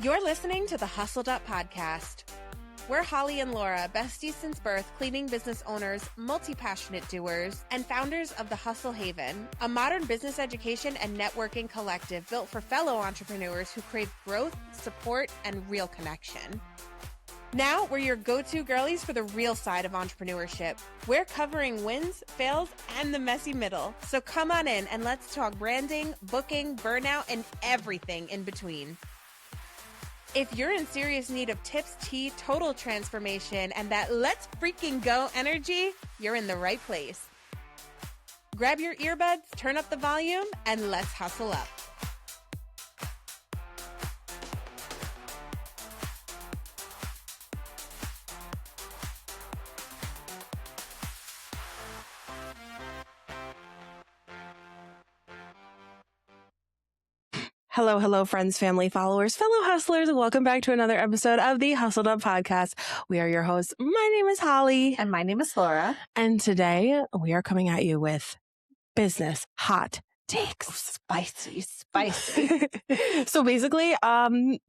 You're listening to the Hustled Up Podcast. We're Holly and Laura, besties since birth, cleaning business owners, multi-passionate doers, and founders of the Hustle Haven, a modern business education and networking collective built for fellow entrepreneurs who crave growth, support, and real connection. Now, we're your go-to girlies for the real side of entrepreneurship. We're covering wins, fails, and the messy middle. So come on in and let's talk branding, booking, burnout, and everything in between. If you're in serious need of tips, tea, total transformation, and that let's freaking go energy, you're in the right place. Grab your earbuds, turn up the volume, and let's hustle up. Hello, friends, family, followers, fellow hustlers, and welcome back to another episode of the Hustled Up Podcast. We are your hosts. My name is Holly. And my name is Laura. And today we are coming at you with business hot takes. Spicy. So basically,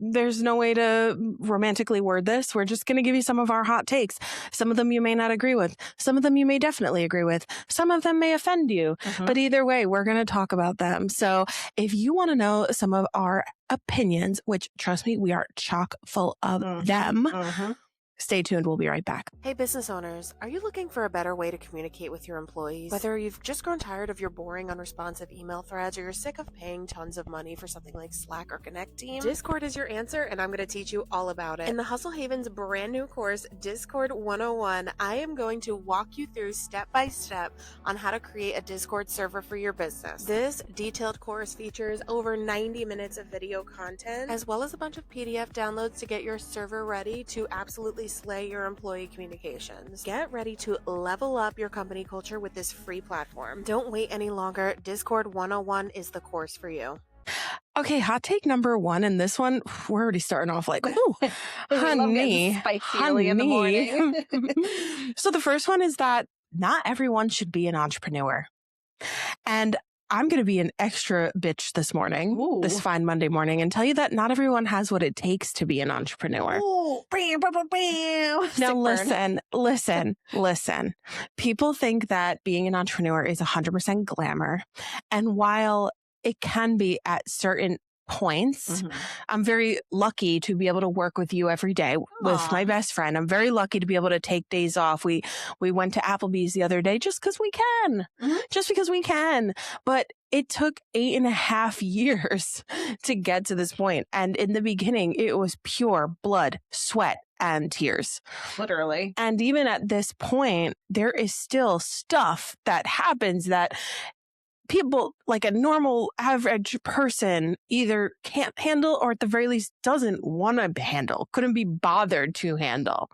there's no way to romantically word this. We're just going to give you some of our hot takes. Some of them you may not agree with. Some of them you may definitely agree with. Some of them may offend you. But either way, we're going to talk about them. So if you want to know some of our opinions, which trust me, we are chock full of them. Stay tuned. We'll be right back. Hey, business owners, are you looking for a better way to communicate with your employees? Whether you've just grown tired of your boring, unresponsive email threads or you're sick of paying tons of money for something like Slack or Connect Team, Discord is your answer, and I'm going to teach you all about it. In the Hustle Haven's brand new course, Discord 101, I am going to walk you through step by step on how to create a Discord server for your business. This detailed course features over 90 minutes of video content, as well as a bunch of PDF downloads to get your server ready to absolutely slay your employee communications. Get ready to level up your company culture with this free platform. Don't wait any longer. Discord 101 is the course for you. Okay, hot take number one, and this one, we're already starting off like, ooh, honey. Early in the morning. So the first one is that not everyone should be an entrepreneur. And I'm going to be an extra bitch this morning, this fine Monday morning, and tell you that not everyone has what it takes to be an entrepreneur. Ooh. Now, listen. People think that being an entrepreneur is 100% glamour. And while it can be at certain points, I'm very lucky to be able to work with you every day with my best friend. I'm very lucky to be able to take days off. We went to Applebee's the other day just because we can. Just because we can. But it took 8.5 years to get to this point. And in the beginning, it was pure blood, sweat, and tears. Literally. And even at this point, there is still stuff that happens that people, like a normal average person, either can't handle or at the very least doesn't want to handle, couldn't be bothered to handle.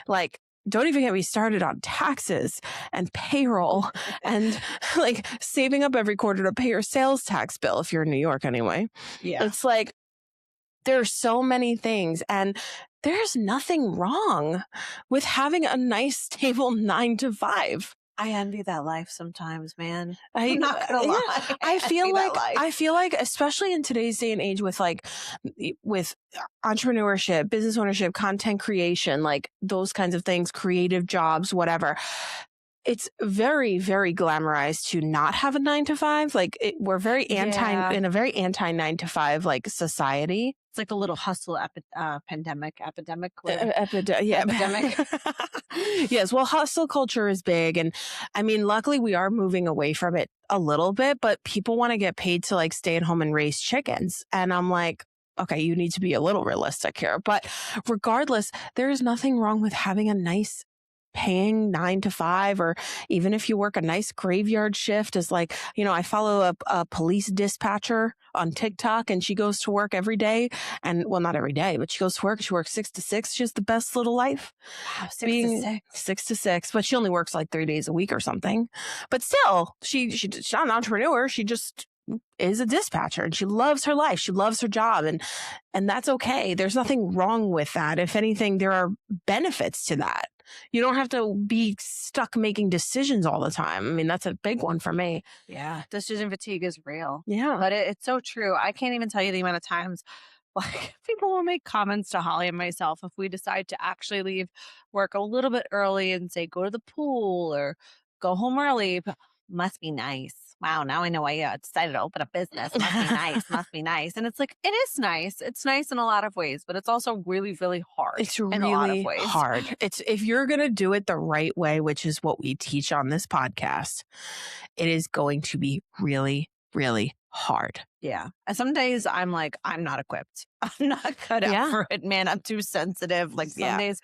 Like, don't even get me started on taxes and payroll and like saving up every quarter to pay your sales tax bill if you're in New York anyway. Yeah. It's like there's so many things, and there's nothing wrong with having a nice stable 9-to-5. I envy that life sometimes, man. I'm not gonna lie. I feel like, especially in today's day and age with entrepreneurship, business ownership, content creation, like those kinds of things, creative jobs, whatever. It's very, very glamorized to not have a 9-to-5. Like we're very in a very anti 9-to-5 like society. It's like a little hustle epidemic. Yes. Well, hustle culture is big. And I mean, luckily we are moving away from it a little bit, but people want to get paid to like stay at home and raise chickens. And I'm like, okay, you need to be a little realistic here. But regardless, there is nothing wrong with having a nice paying 9-to-5, or even if you work a nice graveyard shift as like, I follow a police dispatcher on TikTok, and she goes to work every day, and well, not every day, but she goes to work. She works 6 to 6. She has the best little life. Wow, 6 to 6. 6 to 6, but she only works like 3 days a week or something. But still, she's not an entrepreneur. She just is a dispatcher, and she loves her life. She loves her job, and that's okay. There's nothing wrong with that. If anything, there are benefits to that. You don't have to be stuck making decisions all the time. I mean, that's a big one for me. Yeah. Decision fatigue is real. Yeah. But it's so true. I can't even tell you the amount of times like people will make comments to Holly and myself if we decide to actually leave work a little bit early and say, go to the pool or go home early. Must be nice. Wow, now I know why you decided to open a business. Must be nice. Must be nice. And it's like, it is nice. It's nice in a lot of ways, but it's also really, really hard. It's in a lot of really ways. hard. It's if you're going to do it the right way, which is what we teach on this podcast, it is going to be really, really hard. Yeah. And some days I'm like, I'm not equipped. I'm not cut out for it, man. I'm too sensitive. Like some days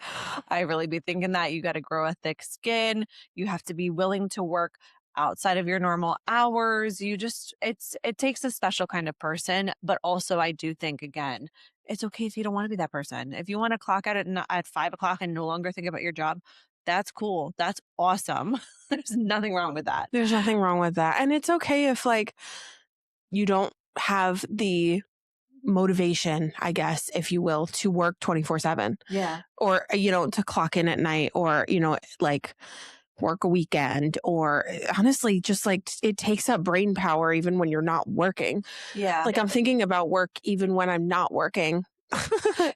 I really be thinking that you got to grow a thick skin. You have to be willing to work outside of your normal hours. It takes a special kind of person. But also I do think, again, it's okay if you don't want to be that person. If you want to clock out at 5 o'clock and no longer think about your job, that's cool. That's awesome. There's nothing wrong with that. There's nothing wrong with that. And it's okay if like you don't have the motivation, I guess, if you will, to work 24/7. Yeah. Or, to clock in at night or, like work a weekend or honestly, just like it takes up brain power even when you're not working. Yeah. Like I'm thinking about work even when I'm not working.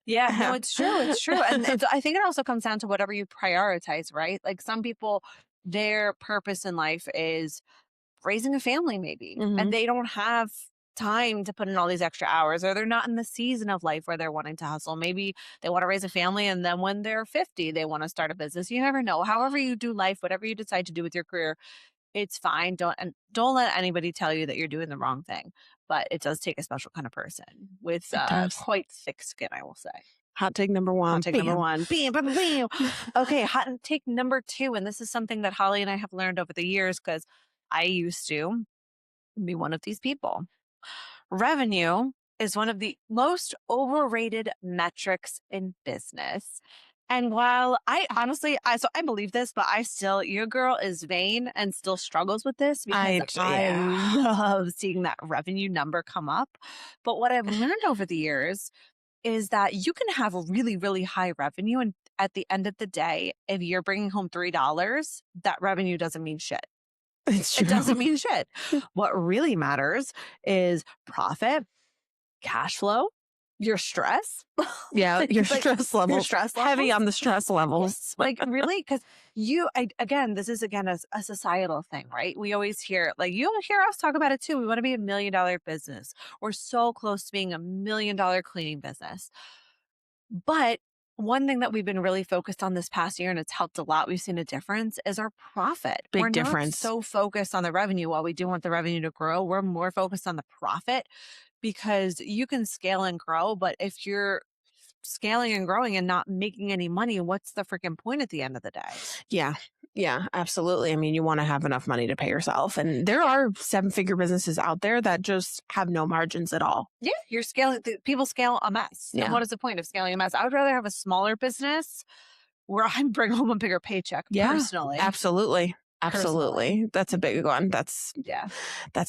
Yeah, no, it's true. It's true. And I think it also comes down to whatever you prioritize, right? Like some people, their purpose in life is raising a family maybe, and they don't have time to put in all these extra hours, or they're not in the season of life where they're wanting to hustle. Maybe they want to raise a family and then when they're 50, they want to start a business. You never know. However you do life, whatever you decide to do with your career, it's fine. Don't let anybody tell you that you're doing the wrong thing. But it does take a special kind of person with quite thick skin, I will say. Hot take number one. Hot take number one. Bam, bam, bam. Okay, hot take number two. And this is something that Holly and I have learned over the years because I used to be one of these people. Revenue is one of the most overrated metrics in business. And while I honestly, I believe this, but your girl is vain and still struggles with this because I love seeing that revenue number come up. But what I've learned over the years is that you can have a really, really high revenue. And at the end of the day, if you're bringing home $3, that revenue doesn't mean shit. It doesn't mean shit. What really matters is profit, cash flow, your stress. Yeah, your stress levels. Your stress levels. Heavy on the stress levels. Like really, because this is a societal thing, right? We always hear, like you hear us talk about it too. We want to be $1 million business. We're so close to being $1 million cleaning business. But one thing that we've been really focused on this past year, and it's helped a lot, we've seen a difference, is our profit. Big difference. We're not so focused on the revenue. While we do want the revenue to grow, we're more focused on the profit because you can scale and grow. But if you're scaling and growing and not making any money, what's the freaking point at the end of the day? Yeah, absolutely. I mean, you want to have enough money to pay yourself. And there are 7-figure businesses out there that just have no margins at all. Yeah, you're scaling. People scale a mess. Yeah. And what is the point of scaling a mess? I would rather have a smaller business where I bring home a bigger paycheck personally. Absolutely. That's a big one. That's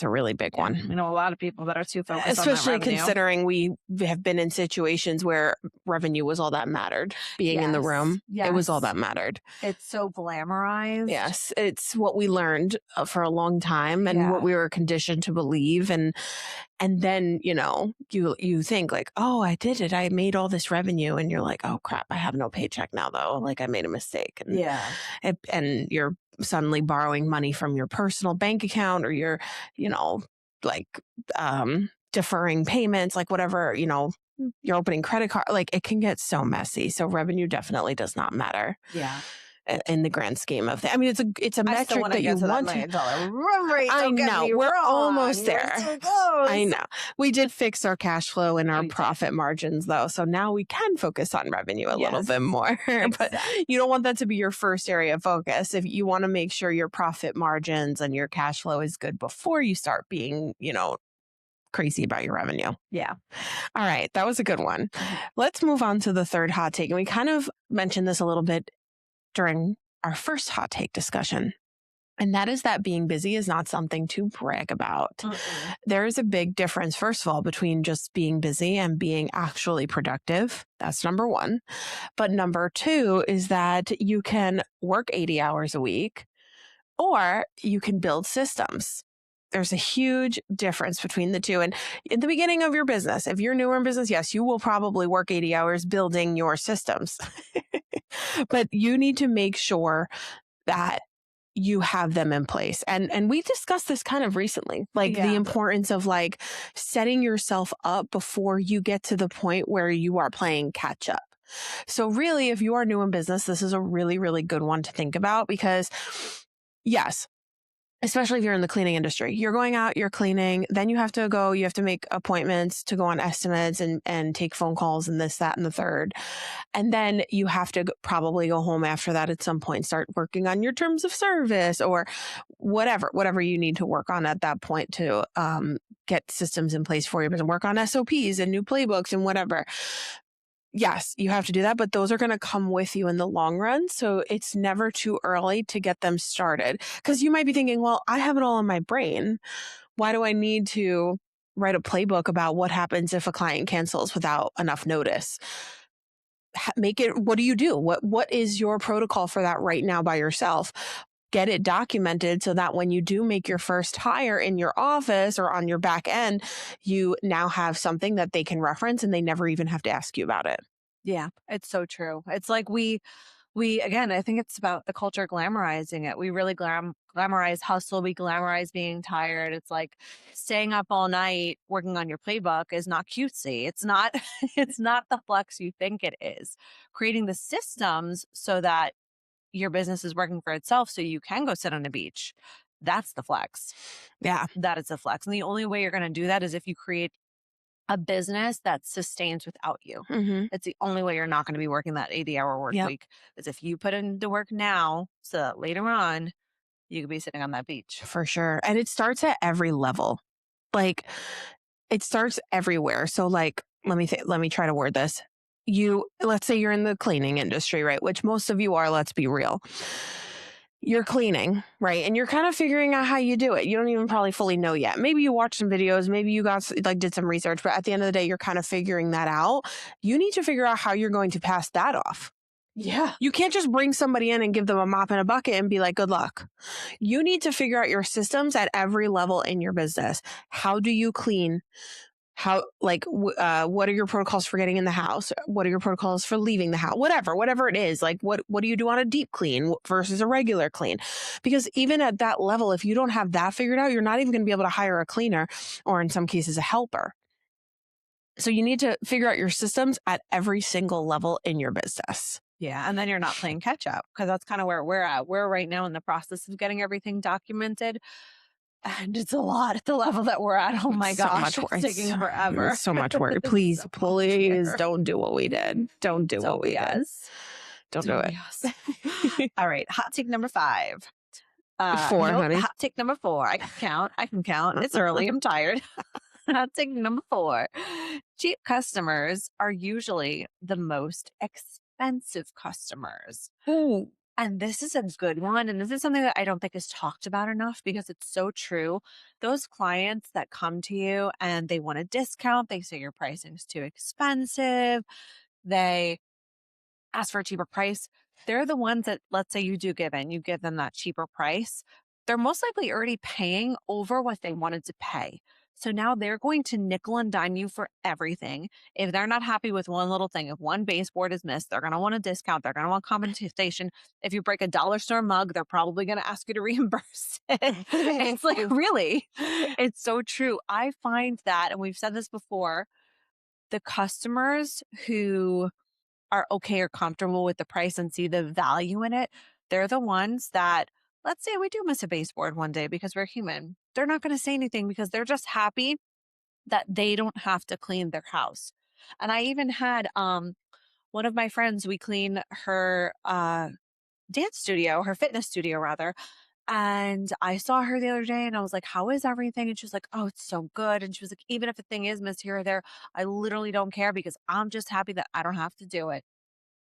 a really big one. You know, a lot of people that are too focused especially on that revenue. Considering we have been in situations where revenue was all that mattered. Being in the room, it was all that mattered. It's so glamorized. Yes, it's what we learned for a long time and what we were conditioned to believe. And then, you think like, oh, I did it. I made all this revenue. And you're like, oh, crap, I have no paycheck now, though. Like I made a mistake. And, and you're suddenly borrowing money from your personal bank account or you're, deferring payments, like whatever, you're opening credit card. Like it can get so messy. So revenue definitely does not matter. Yeah. In the grand scheme of things. I mean, it's a metric that you want to. $1 million run rate. I know. We're almost there. I know. We did fix our cash flow and our profit margins, though. So now we can focus on revenue a little bit more. But you don't want that to be your first area of focus. If you want to make sure your profit margins and your cash flow is good before you start being, crazy about your revenue. Yeah. All right. That was a good one. Let's move on to the third hot take. And we kind of mentioned this a little bit during our first hot take discussion. And that is that being busy is not something to brag about. There is a big difference, first of all, between just being busy and being actually productive. That's number one. But number two is that you can work 80 hours a week or you can build systems. There's a huge difference between the two. And in the beginning of your business, if you're newer in business, yes, you will probably work 80 hours building your systems. But you need to make sure that you have them in place. And we discussed this kind of recently, like the importance of like setting yourself up before you get to the point where you are playing catch up. So really, if you are new in business, this is a really, really good one to think about because yes, especially if you're in the cleaning industry, you're going out, you're cleaning, then you have to make appointments to go on estimates and take phone calls and this, that, and the third. And then you have to probably go home after that at some point, start working on your terms of service or whatever you need to work on at that point to get systems in place for you and work on SOPs and new playbooks and whatever. Yes, you have to do that, but those are going to come with you in the long run. So it's never too early to get them started because you might be thinking, well, I have it all in my brain. Why do I need to write a playbook about what happens if a client cancels without enough notice? Make it, what do you do? What is your protocol for that right now by yourself? Get it documented so that when you do make your first hire in your office or on your back end, you now have something that they can reference and they never even have to ask you about it. Yeah, it's so true. It's like we again, I think it's about the culture glamorizing it. We really glamorize hustle. We glamorize being tired. It's like staying up all night working on your playbook is not cutesy. It's not it's not the flex you think it is. Creating the systems so that your business is working for itself so you can go sit on a beach. That's the flex. Yeah. That is the flex. And the only way you're going to do that is if you create a business that sustains without you. Mm-hmm. It's the only way you're not going to be working that 80-hour work week. Is if you put in the work now so that later on you could be sitting on that beach. For sure. And it starts at every level. Like it starts everywhere. So like, let me try to word this. Let's say you're in the cleaning industry, right? Which most of you are, let's be real. You're cleaning, right? And you're kind of figuring out how you do it. You don't even probably fully know yet. Maybe you watched some videos, maybe you did some research, but at the end of the day, you're kind of figuring that out. You need to figure out how you're going to pass that off. Yeah. You can't just bring somebody in and give them a mop and a bucket and be like, good luck. You need to figure out your systems at every level in your business. How do you clean? What are your protocols for getting in the house? What are your protocols for leaving the house? Whatever it is, like what do you do on a deep clean versus a regular clean? Because even at that level, if you don't have that figured out, you're not even going to be able to hire a cleaner or in some cases a helper. So you need to figure out your systems at every single level in your business. Yeah. And then you're not playing catch up because that's kind of where we're at. We're right now in the process of getting everything documented. And it's a lot at the level that we're at. Oh my gosh, so much work. It's taking forever. It's so much work. Please don't do what we did. Don't do what we did. Don't do it. All right. Hot take number 5. 4, honey. Hot take number 4. I can count. It's early. I'm tired. Hot take number 4. Cheap customers are usually the most expensive customers. Ooh. And this is a good one. And this is something that I don't think is talked about enough because it's so true. Those clients that come to you and they want a discount, they say your pricing is too expensive. They ask for a cheaper price. They're the ones that, let's say you give them that cheaper price. They're most likely already paying over what they wanted to pay. So now they're going to nickel and dime you for everything. If they're not happy with one little thing, if one baseboard is missed, they're going to want a discount. They're going to want compensation. If you break a dollar store mug, they're probably going to ask you to reimburse it. It's like, really, it's so true. I find that, and we've said this before, the customers who are okay or comfortable with the price and see the value in it, they're the ones that, let's say we do miss a baseboard one day because we're human. They're not going to say anything because they're just happy that they don't have to clean their house. And I even had one of my friends, we clean her dance studio, her fitness studio rather. And I saw her the other day and I was like, how is everything? And she was like, oh, it's so good. And she was like, even if a thing is missed here or there, I literally don't care because I'm just happy that I don't have to do it.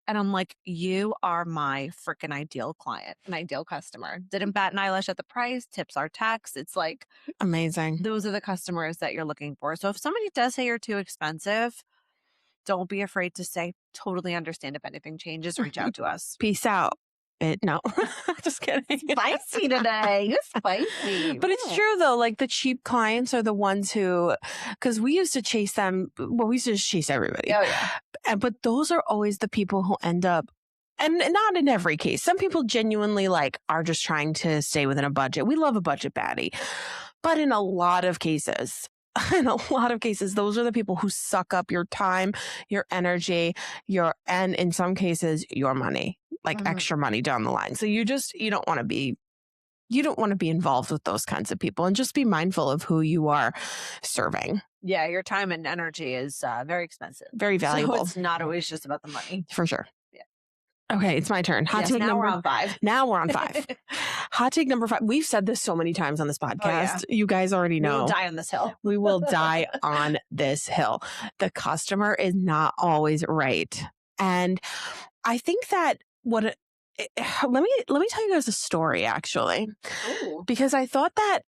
And I'm like, you are my freaking ideal client, an ideal customer. Didn't bat an eyelash at the price, tips are tax. It's like amazing. Those are the customers that you're looking for. So if somebody does say you're too expensive, don't be afraid to say, totally understand if anything changes, reach out to us. Peace out. it. No, just kidding. Spicy today. You're spicy. But it's true though. Like the cheap clients are the ones who, because we used to chase them. Well, we used to just chase everybody. Oh, yeah. But those are always the people who end up, and not in every case. Some people genuinely like are just trying to stay within a budget. We love a budget baddie. But in a lot of cases, those are the people who suck up your time, your energy, and in some cases, your money, like extra money down the line. So you don't want to be involved with those kinds of people, and just be mindful of who you are serving. Yeah, your time and energy is very expensive. Very valuable. So it's not always just about the money. For sure. Yeah. Okay, it's my turn. We're on 5. Now we're on 5. Hot take number 5. We've said this so many times on this podcast. You guys already know. We will die on this hill. We will die on this hill. The customer is not always right. And I think that let me tell you guys a story, actually. Ooh. Because I thought that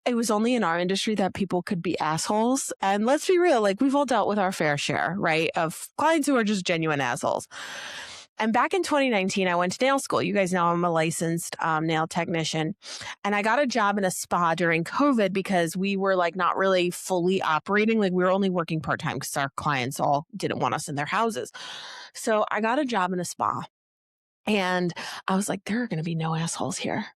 it was only in our industry that people could be assholes. And let's be real, like we've all dealt with our fair share, right? Of clients who are just genuine assholes. And back in 2019, I went to nail school. You guys know I'm a licensed nail technician. And I got a job in a spa during COVID because we were like not really fully operating. Like we were only working part-time because our clients all didn't want us in their houses. So I got a job in a spa. And I was like, there are going to be no assholes here.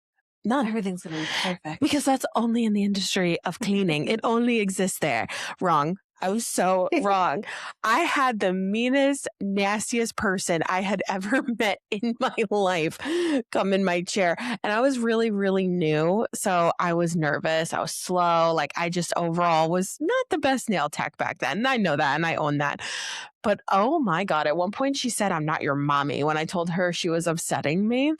None. Everything's going to be perfect. Because that's only in the industry of cleaning. It only exists there. Wrong. I was so wrong. I had the meanest, nastiest person I had ever met in my life come in my chair. And I was really, really new. So I was nervous. I was slow. Like I just overall was not the best nail tech back then. And I know that and I own that. But oh my God, at one point she said, "I'm not your mommy," when I told her she was upsetting me.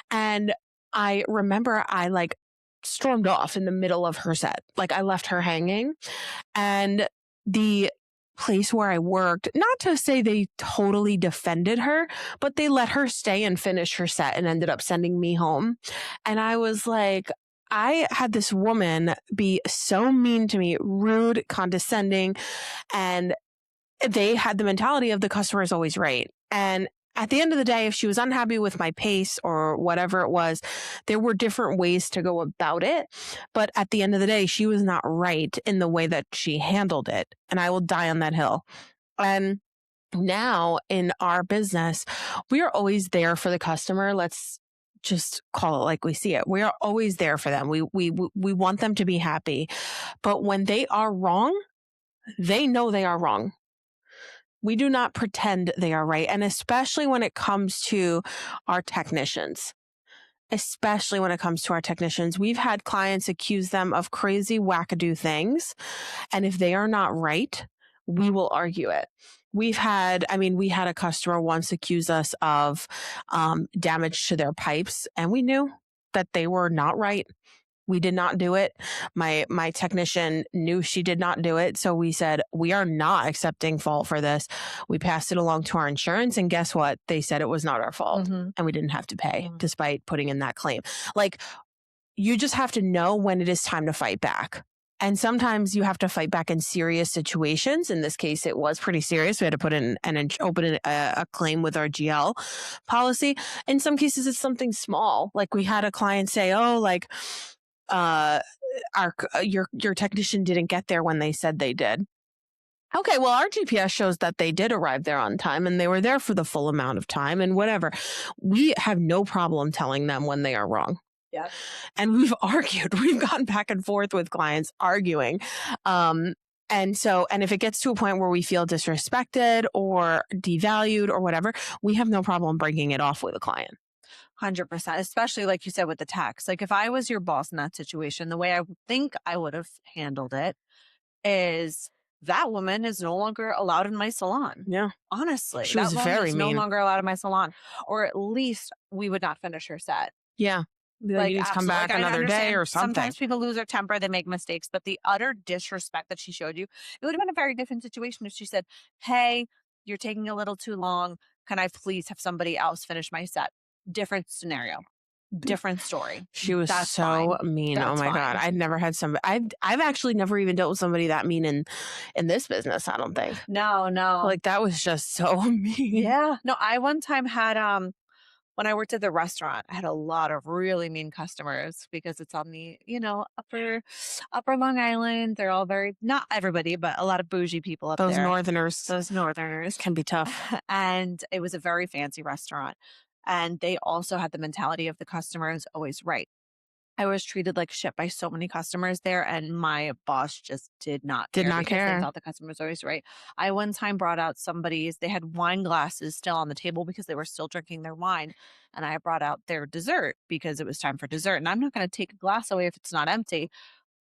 And I remember I like stormed off in the middle of her set. Like I left her hanging. And the place where I worked, not to say they totally defended her, but they let her stay and finish her set and ended up sending me home. And I was like, I had this woman be so mean to me, rude, condescending, and they had the mentality of the customer is always right. And at the end of the day, if she was unhappy with my pace or whatever it was, there were different ways to go about it. But at the end of the day, she was not right in the way that she handled it. And I will die on that hill. And now in our business, we are always there for the customer. Let's just call it like we see it. We are always there for them. We want them to be happy. But when they are wrong, they know they are wrong. We do not pretend they are right. And especially when it comes to our technicians, we've had clients accuse them of crazy wackadoo things. And if they are not right, we will argue it. We had a customer once accuse us of damage to their pipes, and we knew that they were not right. We did not do it. My technician knew she did not do it. So we said, we are not accepting fault for this. We passed it along to our insurance, and guess what? They said it was not our fault, and we didn't have to pay despite putting in that claim. Like, you just have to know when it is time to fight back. And sometimes you have to fight back in serious situations. In this case, it was pretty serious. We had to put in open a claim with our GL policy. In some cases, it's something small. Like we had a client say, "Oh, like your technician didn't get there when they said they did." Okay, well, our GPS shows that they did arrive there on time and they were there for the full amount of time and whatever. We have no problem telling them when they are wrong. Yeah. And we've argued. We've gone back and forth with clients arguing. And if it gets to a point where we feel disrespected or devalued or whatever, we have no problem breaking it off with a client. 100%, especially like you said with the tax. Like if I was your boss in that situation, the way I think I would have handled it is that woman is no longer allowed in my salon. Yeah. Honestly. She was very mean. No longer allowed in my salon. Or at least we would not finish her set. Yeah. Like, you need to come back another day or something. Sometimes people lose their temper, they make mistakes, but the utter disrespect that she showed you, it would have been a very different situation if she said, "Hey, you're taking a little too long. Can I please have somebody else finish my set?" Different scenario, different story. She was so mean. Oh my God. I'd never had somebody, I've actually never even dealt with somebody that mean in this business, I don't think. No. Like that was just so mean. Yeah. No, I one time had, when I worked at the restaurant, I had a lot of really mean customers because it's on the, upper Long Island. They're all very, not everybody, but a lot of bougie people up Those there. northerners Those northerners. can be tough. And it was a very fancy restaurant. And they also had the mentality of the customer is always right. I was treated like shit by so many customers there, and my boss just did not care because care. they thought the customer was always right. I one time brought out they had wine glasses still on the table because they were still drinking their wine. And I brought out their dessert because it was time for dessert. And I'm not going to take a glass away if it's not empty.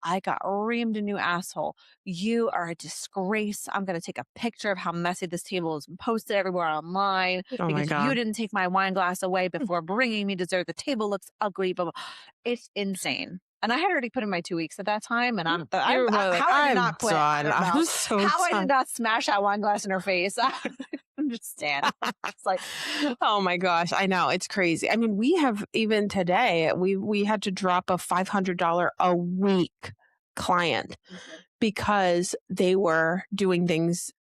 I got reamed a new asshole. You are a disgrace. I'm going to take a picture of how messy this table is and post it everywhere online Oh my because God. you didn't take my wine glass away before bringing me dessert. The table looks ugly. Blah, blah. It's insane. And I had already put in my 2 weeks at that time. And You were like, how I did I'm not quit. I done. don't I'm know. so How I done. did not smash that wine glass in her face. I don't understand. It's like, Oh my gosh, I know, it's crazy. I mean, we have even today, we had to drop a $500 a week client because they were doing things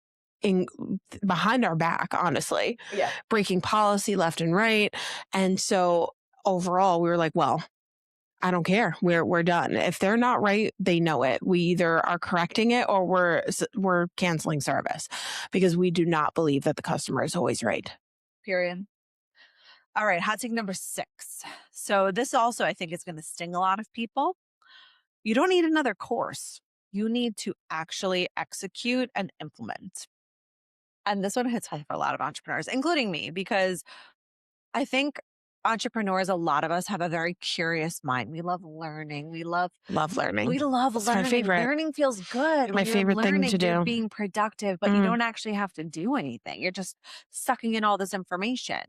behind our back, honestly, breaking policy left and right. And so overall, we were like, well, I don't care. We're done. If they're not right, they know it. We either are correcting it or we're canceling service because we do not believe that the customer is always right. period. All right, hot take number 6. So this also, I think, is going to sting a lot of people. You don't need another course. You need to actually execute and implement. And this one hits home for a lot of entrepreneurs, including me, because I think entrepreneurs, a lot of us have a very curious mind. We love learning. We love learning. That's my learning. favorite. Learning feels good. My When you're favorite thing learning, to you're do. being productive, but you don't actually have to do anything. You're just sucking in all this information.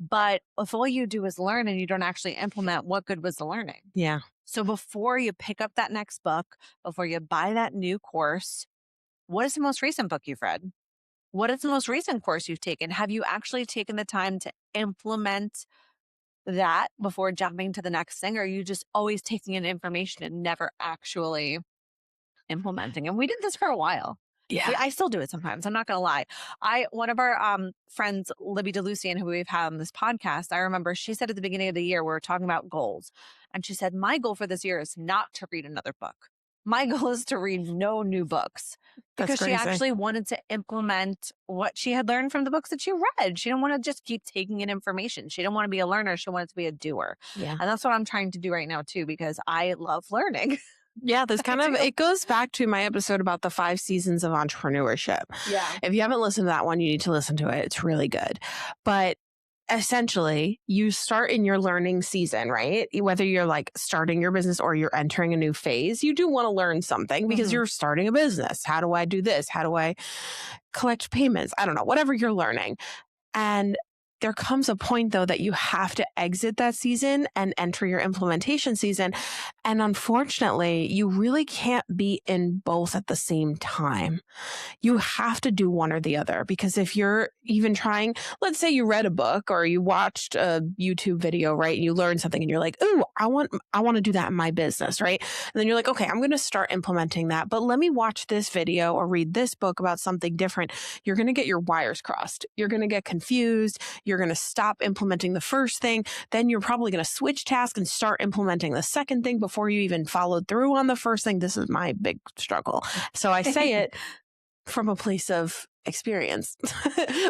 But if all you do is learn and you don't actually implement, what good was the learning? Yeah. So before you pick up that next book, before you buy that new course, what is the most recent book you've read? What is the most recent course you've taken? Have you actually taken the time to implement that before jumping to the next thing? Or are you just always taking in information and never actually implementing? And we did this for a while. Yeah. I still do it sometimes. I'm not going to lie. One of our friends, Libby DeLucian, who we've had on this podcast, I remember she said at the beginning of the year, we were talking about goals. And she said, my goal for this year is not to read another book. My goal is to read no new books, because she actually wanted to implement what she had learned from the books that she read. She didn't want to just keep taking in information. She didn't want to be a learner. She wanted to be a doer. Yeah. And that's what I'm trying to do right now too, because I love learning. Yeah, this it goes back to my episode about the 5 seasons of entrepreneurship. Yeah. If you haven't listened to that one, you need to listen to it. It's really good. But essentially, you start in your learning season, right? Whether you're like starting your business or you're entering a new phase, you do want to learn something because you're starting a business. How do I do this? How do I collect payments? I don't know, whatever you're learning. And there comes a point, though, that you have to exit that season and enter your implementation season. And unfortunately, you really can't be in both at the same time. You have to do one or the other, because if you're even trying, let's say you read a book or you watched a YouTube video, right? And you learned something and you're like, ooh, I want to do that in my business, right? And then you're like, okay, I'm going to start implementing that, but let me watch this video or read this book about something different. You're going to get your wires crossed. You're going to get confused. You're going to stop implementing the first thing. Then you're probably going to switch tasks and start implementing the second thing before you even followed through on the first thing. This is my big struggle. So I say it from a place of experience.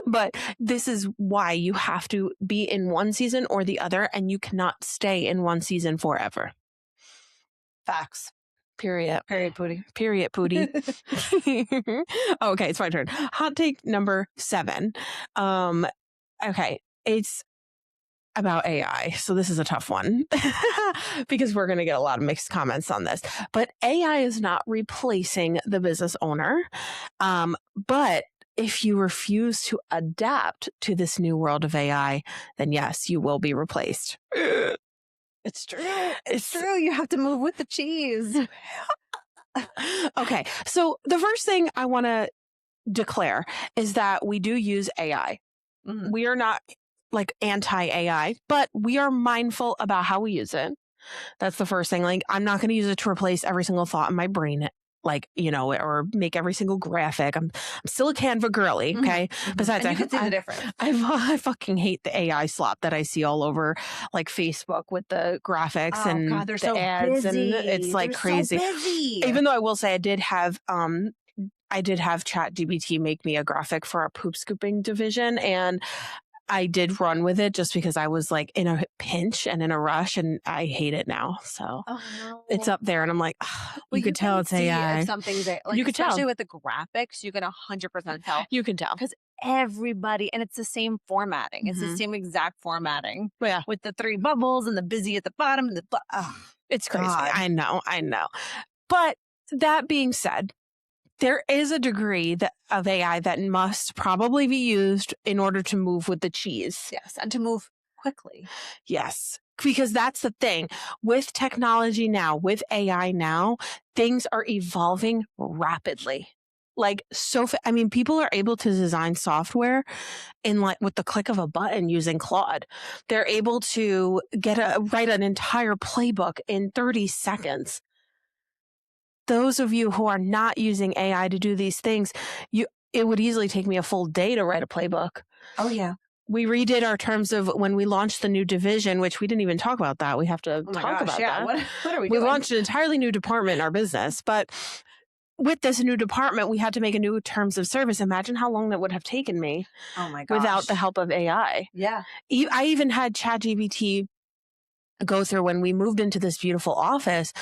But this is why you have to be in one season or the other, and you cannot stay in one season forever. Facts. Period. Period, Pootie. Period, Pootie. Okay, it's my turn. Hot take number 7. Okay, it's about AI. So this is a tough one because we're going to get a lot of mixed comments on this. But AI is not replacing the business owner. But if you refuse to adapt to this new world of AI, then yes, you will be replaced. It's true. It's true. You have to move with the cheese. Okay. So the first thing I want to declare is that we do use AI. Mm-hmm. We are not like anti-AI, but we are mindful about how we use it. That's the first thing. Like, I'm not going to use it to replace every single thought in my brain like, or make every single graphic. I'm still a Canva girly. Okay. Besides, And you can see the difference. I fucking hate the AI slop that I see all over like Facebook with the graphics and God, they're the so ads, busy. and it's like They're crazy. So busy. Even though I will say I did have ChatGPT make me a graphic for our poop scooping division, and I did run with it just because I was like in a pinch and in a rush, and I hate it now. So it's up there, and I'm like, you could tell it's AI. If something's like, you could especially tell with the graphics, you can 100% tell. You can tell because everybody, and it's the same formatting. It's the same exact formatting. Yeah, with the 3 bubbles and the busy at the bottom and the. It's crazy. God. I know. But that being said, there is a degree of AI that must probably be used in order to move with the cheese. Yes, and to move quickly. Yes, because that's the thing. With technology now, with AI now, things are evolving rapidly. Like, people are able to design software in like with the click of a button using Claude. They're able to write an entire playbook in 30 seconds. Those of you who are not using AI to do these things, it would easily take me a full day to write a playbook. Oh, yeah. We redid our terms of when we launched the new division, which we didn't even talk about that. We have to talk about that. What are we doing? We launched an entirely new department in our business, but with this new department, we had to make a new terms of service. Imagine how long that would have taken me. Oh my gosh. Without the help of AI. Yeah. I even had ChatGPT go through when we moved into this beautiful office.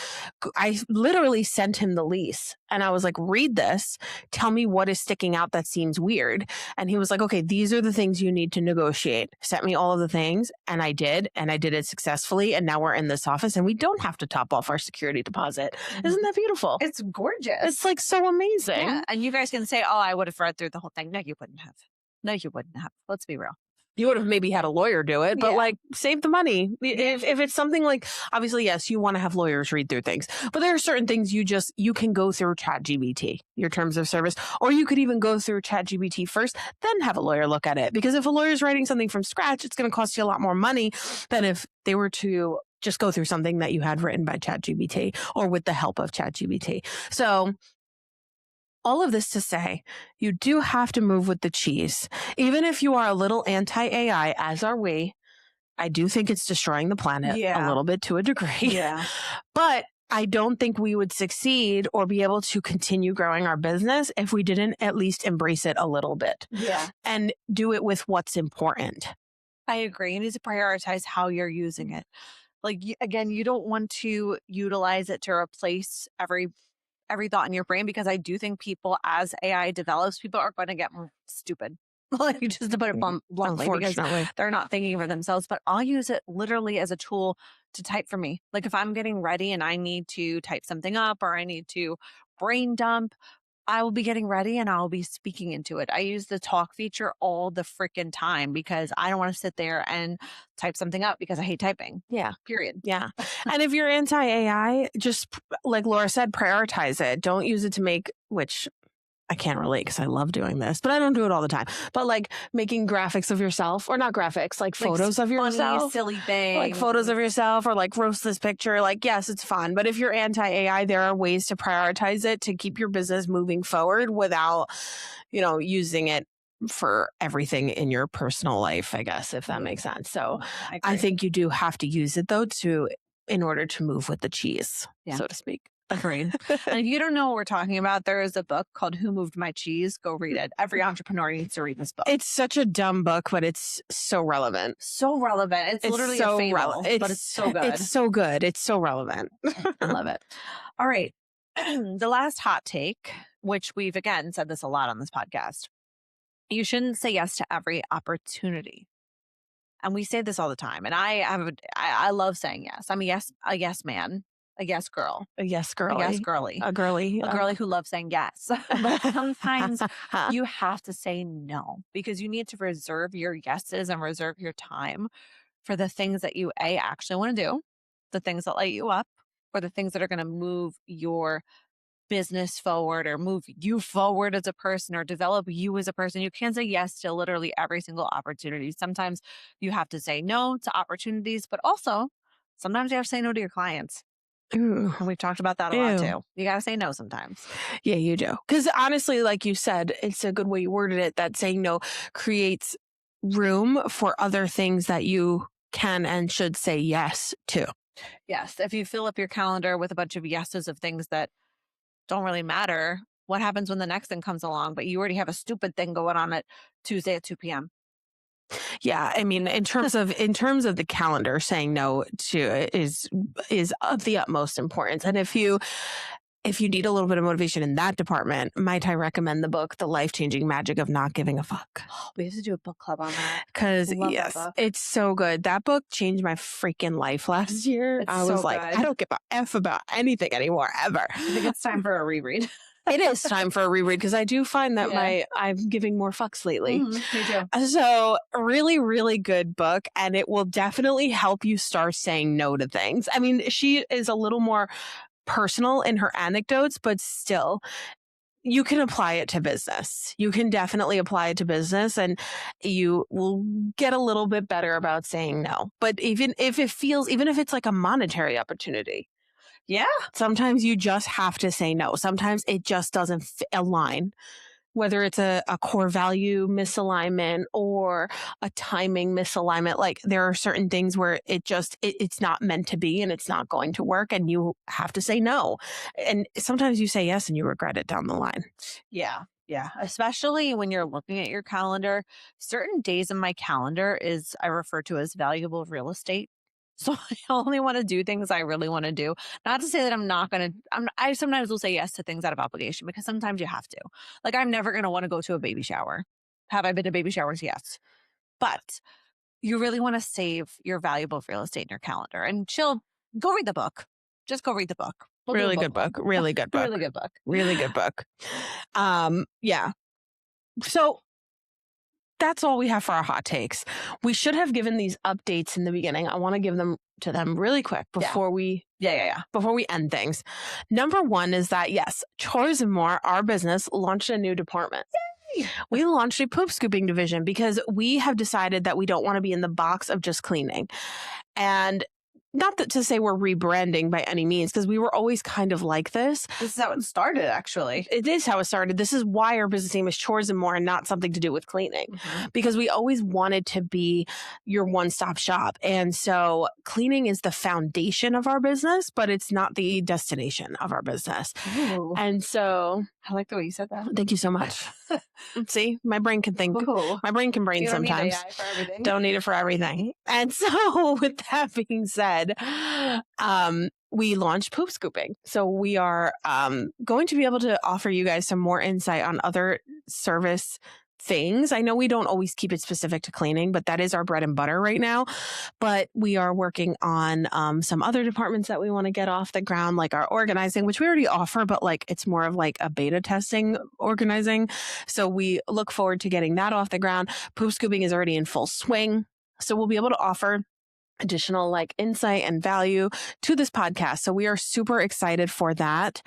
I literally sent him the lease and I was like, read this, tell me what is sticking out that seems weird. And he was like, okay, these are the things you need to negotiate. Sent me all of the things and I did it successfully. And now we're in this office and we don't have to top off our security deposit. Isn't that beautiful? It's gorgeous. It's like so amazing. Yeah. And you guys can say, oh, I would have read through the whole thing. No, you wouldn't have. Let's be real. You would have maybe had a lawyer do it, but like save the money. If it's something like, obviously, yes, you want to have lawyers read through things, but there are certain things you can go through ChatGPT, your terms of service, or you could even go through ChatGPT first, then have a lawyer look at it. Because if a lawyer is writing something from scratch, it's going to cost you a lot more money than if they were to just go through something that you had written by ChatGPT or with the help of ChatGPT. So all of this to say, you do have to move with the cheese. Even if you are a little anti-AI, as are we, I do think it's destroying the planet a little bit to a degree. Yeah. But I don't think we would succeed or be able to continue growing our business if we didn't at least embrace it a little bit. Yeah. And do it with what's important. I agree. You need to prioritize how you're using it. Like, again, you don't want to utilize it to replace every thought in your brain, because I do think people, as AI develops, people are going to get more stupid. Like, just to put it bluntly, because they're not thinking for themselves. But I'll use it literally as a tool to type for me. Like, if I'm getting ready and I need to type something up or I need to brain dump, I will be getting ready and I'll be speaking into it. I use the talk feature all the freaking time because I don't want to sit there and type something up because I hate typing. Yeah. Period. Yeah. And if you're anti-AI, just like Laura said, prioritize it. Don't use it to make, which I can't relate because I love doing this, but I don't do it all the time. But like making graphics of yourself, or not graphics, like photos of yourself. Funny, silly things. Like photos of yourself, or like roast this picture. Like, yes, it's fun. But if you're anti-AI, there are ways to prioritize it to keep your business moving forward without, using it for everything in your personal life, I guess, if that makes sense. So I think you do have to use it though in order to move with the cheese, so to speak. Agreed. And if you don't know what we're talking about, there is a book called Who Moved My Cheese? Go read it. Every entrepreneur needs to read this book. It's such a dumb book, but it's so relevant. So relevant. It's literally so relevant, but it's so good. It's so good. It's so relevant. I love it. All right. The last hot take, which we've again said this a lot on this podcast. You shouldn't say yes to every opportunity. And we say this all the time. And I love saying yes. I'm a yes man. A yes girl. A yes girly. A yes girly. A girly. A girly who loves saying yes. But sometimes you have to say no, because you need to reserve your yeses and reserve your time for the things that you actually want to do, the things that light you up, or the things that are going to move your business forward or move you forward as a person or develop you as a person. You can't say yes to literally every single opportunity. Sometimes you have to say no to opportunities, but also sometimes you have to say no to your clients. Ooh. And we've talked about that a lot too. You got to say no sometimes. Yeah, you do. Because honestly, like you said, it's a good way you worded it, that saying no creates room for other things that you can and should say yes to. Yes. If you fill up your calendar with a bunch of yeses of things that don't really matter, what happens when the next thing comes along, but you already have a stupid thing going on at Tuesday at 2 p.m.? Yeah, I mean, in terms of the calendar, saying no to it is of the utmost importance. And if you need a little bit of motivation in that department, might I recommend the book, The Life-Changing Magic of Not Giving a Fuck? We have to do a book club on that. Because yes, it's so good. That book changed my freaking life last year. I was like, I don't give a F about anything anymore, ever. I think it's time for a reread. It is time for a reread because I do find that I'm giving more fucks lately. Me too. So really, really good book, and it will definitely help you start saying no to things. I mean, she is a little more personal in her anecdotes, but still, you can apply it to business. You can definitely apply it to business, and you will get a little bit better about saying no. But even if it's like a monetary opportunity, sometimes you just have to say no. Sometimes it just doesn't align, whether it's a core value misalignment or a timing misalignment. Like, there are certain things where it's not meant to be and it's not going to work, and you have to say no. And sometimes you say yes and you regret it down the line. Yeah. Especially when you're looking at your calendar. Certain days in my calendar I refer to as valuable real estate. So I only want to do things I really want to do. Not to say that I'm not going to, I sometimes will say yes to things out of obligation, because sometimes you have to. Like, I'm never going to want to go to a baby shower. Have I been to baby showers? Yes. But you really want to save your valuable real estate in your calendar and go read the book. Just go read the book. Really good book. Really good book. Really good book. Really good book. Yeah. So that's all we have for our hot takes. We should have given these updates in the beginning. I want to give them to them really quick before we before we end things. Number one is that, yes, Chores and More, our business, launched a new department. Yay! We launched a poop scooping division because we have decided that we don't want to be in the box of just cleaning. And not to say we're rebranding by any means, because we were always kind of like this. This is how it started, actually. It is how it started. This is why our business name is Chores and More and not something to do with cleaning, because we always wanted to be your one-stop shop. And so cleaning is the foundation of our business, but it's not the destination of our business. Ooh. And so I like the way you said that. Thank you so much. See, my brain can think. Ooh. My brain can brain You don't sometimes. need AI for everything. Don't need it for everything. And so with that being said, we launched poop scooping. So we are going to be able to offer you guys some more insight on other service things. I know we don't always keep it specific to cleaning, but that is our bread and butter right now. But we are working on some other departments that we want to get off the ground, like our organizing, which we already offer, but like it's more of like a beta testing organizing. So we look forward to getting that off the ground. Poop scooping is already in full swing. So we'll be able to offer additional like insight and value to this podcast. So we are super excited for that.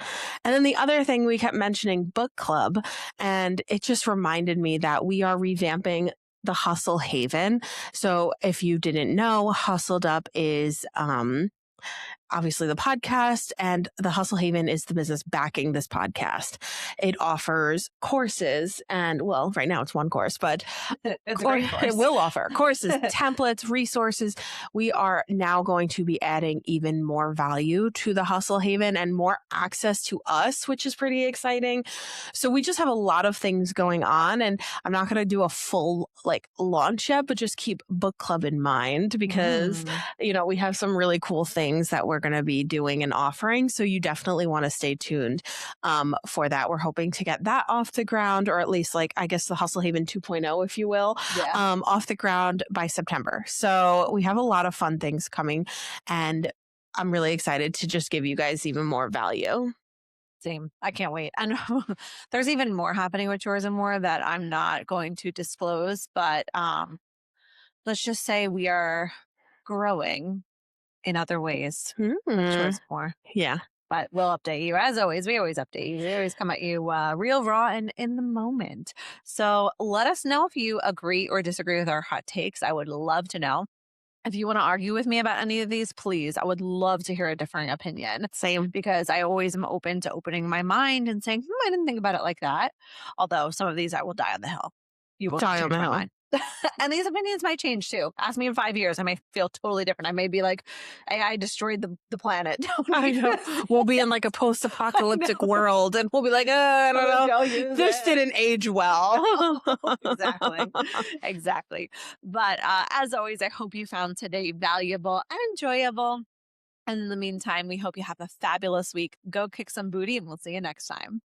And then the other thing, we kept mentioning book club, and it just reminded me that we are revamping the Hustle Haven. So if you didn't know, Hustled Up is obviously the podcast, and the Hustle Haven is the business backing this podcast. It offers courses, and well, right now it's one course, but it's a great course. It will offer courses, templates, resources. We are now going to be adding even more value to the Hustle Haven and more access to us, which is pretty exciting. So we just have a lot of things going on, and I'm not going to do a full like launch yet, but just keep book club in mind, because you know, we have some really cool things that we're going to be doing and offering. So you definitely want to stay tuned for that. We're hoping to get that off the ground, or at least like, I guess the Hustle Haven 2.0, if you will, off the ground by September. So we have a lot of fun things coming, and I'm really excited to just give you guys even more value. Same. I can't wait. And there's even more happening with Chores and More that I'm not going to disclose, but let's just say we are growing in other ways. Chores More. Yeah. But we'll update you. As always, we always update you. We always come at you real raw and in the moment. So let us know if you agree or disagree with our hot takes. I would love to know. If you want to argue with me about any of these, please, I would love to hear a differing opinion. Same. Because I always am open to opening my mind and saying, I didn't think about it like that. Although some of these I will die on the hill. You will Die on change the my hill. mind. And these opinions might change too. Ask me in 5 years. I may feel totally different. I may be like, AI destroyed the planet. I know. We'll be in like a post-apocalyptic world and we'll be like, I don't know. This didn't age well. Exactly. Exactly. But as always, I hope you found today valuable and enjoyable. And in the meantime, we hope you have a fabulous week. Go kick some booty and we'll see you next time.